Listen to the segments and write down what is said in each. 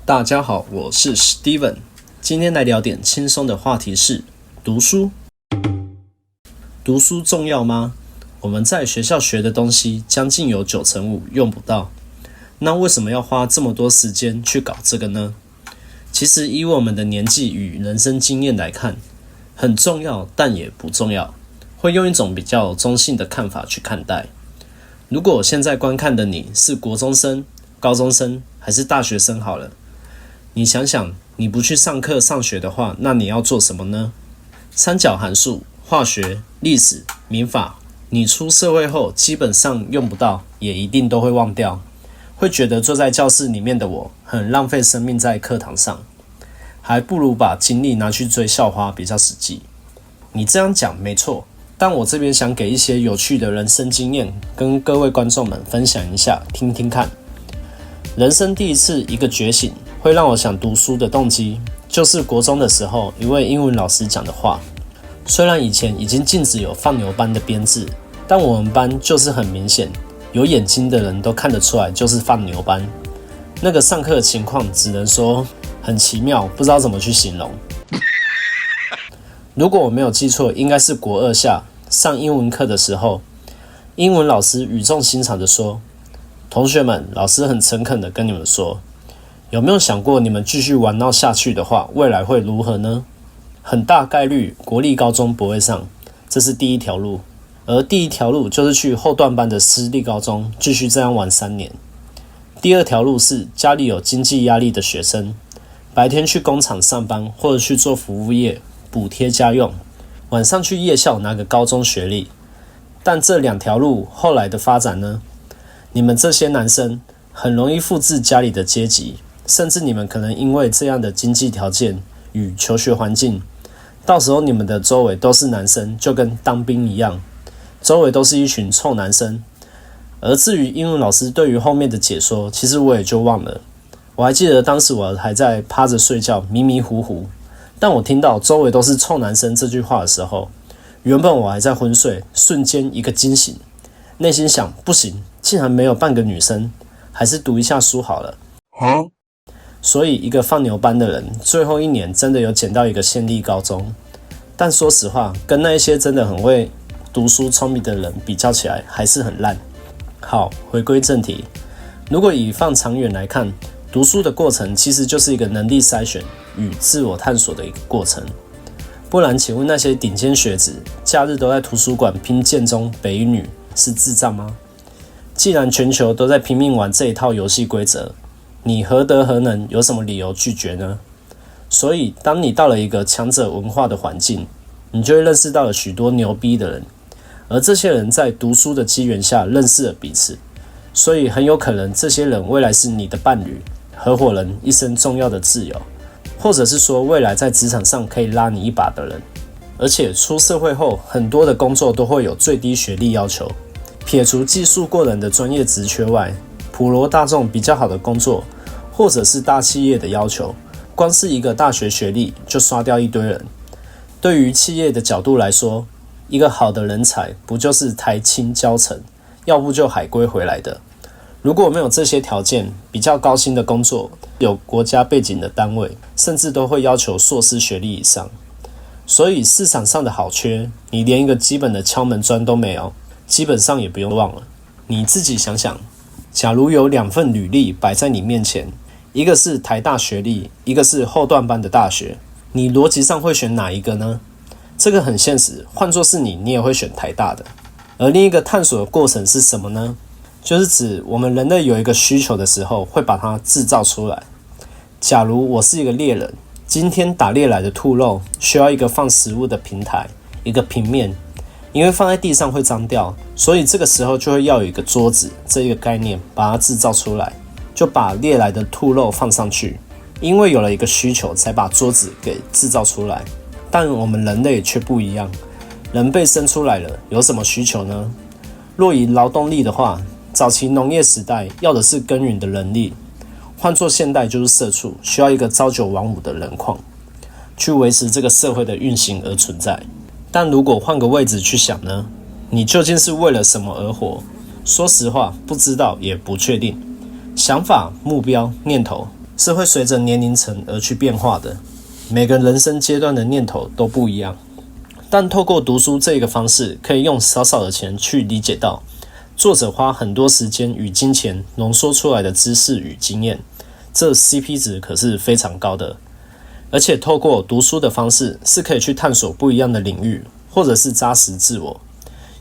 大家好，我是 Steven， 今天来聊点轻松的话题是读书。读书重要吗？我们在学校学的东西将近有95%用不到，那为什么要花这么多时间去搞这个呢？其实以我们的年纪与人生经验来看，很重要但也不重要，会用一种比较中性的看法去看待。如果现在观看的你是国中生、高中生还是大学生好了，你想想，你不去上课上学的话，那你要做什么呢？三角函数、化学、历史、民法，你出社会后基本上用不到，也一定都会忘掉，会觉得坐在教室里面的我很浪费生命在课堂上，还不如把精力拿去追校花比较实际。你这样讲没错，但我这边想给一些有趣的人生经验跟各位观众们分享一下，听听看。人生第一次一个觉醒会让我想读书的动机，就是国中的时候一位英文老师讲的话。虽然以前已经禁止有放牛班的编制，但我们班就是很明显，有眼睛的人都看得出来就是放牛班。那个上课的情况只能说很奇妙，不知道怎么去形容。如果我没有记错，应该是国二下上英文课的时候，英文老师语重心长地说：同学们，老师很诚恳地跟你们说，有没有想过你们继续玩闹下去的话，未来会如何呢？很大概率国立高中不会上，这是第一条路。而第一条路就是去后段班的私立高中继续这样玩3年。第二条路是家里有经济压力的学生，白天去工厂上班或者去做服务业补贴家用，晚上去夜校拿个高中学历。但这2条路后来的发展呢？你们这些男生很容易复制家里的阶级，甚至你们可能因为这样的经济条件与求学环境，到时候你们的周围都是男生，就跟当兵一样，周围都是一群臭男生。而至于英文老师对于后面的解说，其实我也就忘了。我还记得当时我还在趴着睡觉，迷迷糊糊，但我听到周围都是臭男生这句话的时候，原本我还在昏睡，瞬间一个惊醒，内心想不行，竟然没有半个女生，还是读一下书好了。所以一个放牛班的人，最后1年真的有捡到一个县立高中，但说实话，跟那一些真的很会读书聪明的人比较起来，还是很烂。好，回归正题，如果以放长远来看，读书的过程其实就是一个能力筛选与自我探索的一个过程。不然请问那些顶尖学子，假日都在图书馆拼建中、北一女，是智障吗？既然全球都在拼命玩这一套游戏规则，你何德何能，有什么理由拒绝呢？所以当你到了一个强者文化的环境，你就会认识到了许多牛逼的人，而这些人在读书的机缘下认识了彼此，所以很有可能这些人未来是你的伴侣、合伙人，一生重要的挚友，或者是说未来在职场上可以拉你一把的人。而且出社会后，很多的工作都会有最低学历要求，撇除技术过人的专业职缺外，普罗大众比较好的工作，或者是大企业的要求，光是一个大学学历就刷掉一堆人。对于企业的角度来说，一个好的人才不就是台清交成，要不就海归回来的。如果没有这些条件，比较高薪的工作，有国家背景的单位，甚至都会要求硕士学历以上。所以市场上的好缺，你连一个基本的敲门砖都没有，基本上也不用忘了。你自己想想，假如有2份履历摆在你面前，一个是台大学历，一个是后段班的大学，你逻辑上会选哪一个呢？这个很现实，换作是你也会选台大的。而另一个探索的过程是什么呢？就是指我们人类有一个需求的时候，会把它制造出来。假如我是一个猎人，今天打猎来的兔肉需要一个放食物的平台，一个平面，因为放在地上会脏掉，所以这个时候就会要有一个桌子这一个概念，把它制造出来，就把猎来的兔肉放上去。因为有了一个需求，才把桌子给制造出来。但我们人类却不一样，人被生出来了，有什么需求呢？若以劳动力的话，早期农业时代要的是耕耘的人力，换作现代就是社畜，需要一个朝9晚5的人矿，去维持这个社会的运行而存在。但如果换个位置去想呢？你究竟是为了什么而活？说实话，不知道也不确定。想法、目标、念头是会随着年龄层而去变化的，每个人生阶段的念头都不一样。但透过读书这个方式，可以用少少的钱去理解到作者花很多时间与金钱浓缩出来的知识与经验，这 CP 值可是非常高的。而且透过读书的方式，是可以去探索不一样的领域，或者是扎实自我。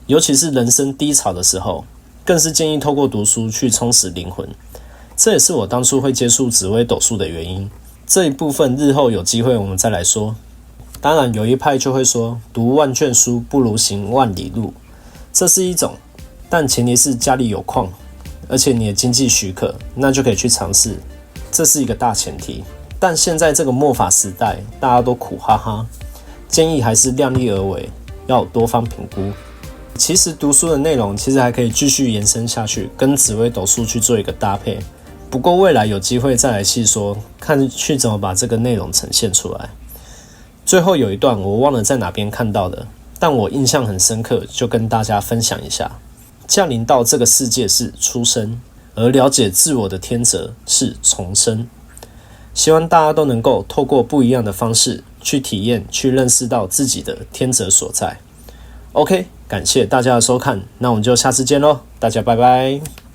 尤其是人生低潮的时候，更是建议透过读书去充实灵魂。这也是我当初会接触紫微斗数的原因。这一部分日后有机会我们再来说。当然有一派就会说，读万卷书不如行万里路，这是一种，但前提是家里有矿，而且你的经济许可，那就可以去尝试，这是一个大前提。但现在这个末法时代，大家都苦哈哈，建议还是量力而为，要多方评估。其实读书的内容其实还可以继续延伸下去，跟紫微斗数去做一个搭配。不过未来有机会再来细说，看去怎么把这个内容呈现出来。最后有一段我忘了在哪边看到的，但我印象很深刻，就跟大家分享一下。降临到这个世界是出生，而了解自我的天择是重生。希望大家都能够透过不一样的方式去体验，去认识到自己的天择所在。OK， 感谢大家的收看，那我们就下次见咯，大家拜拜。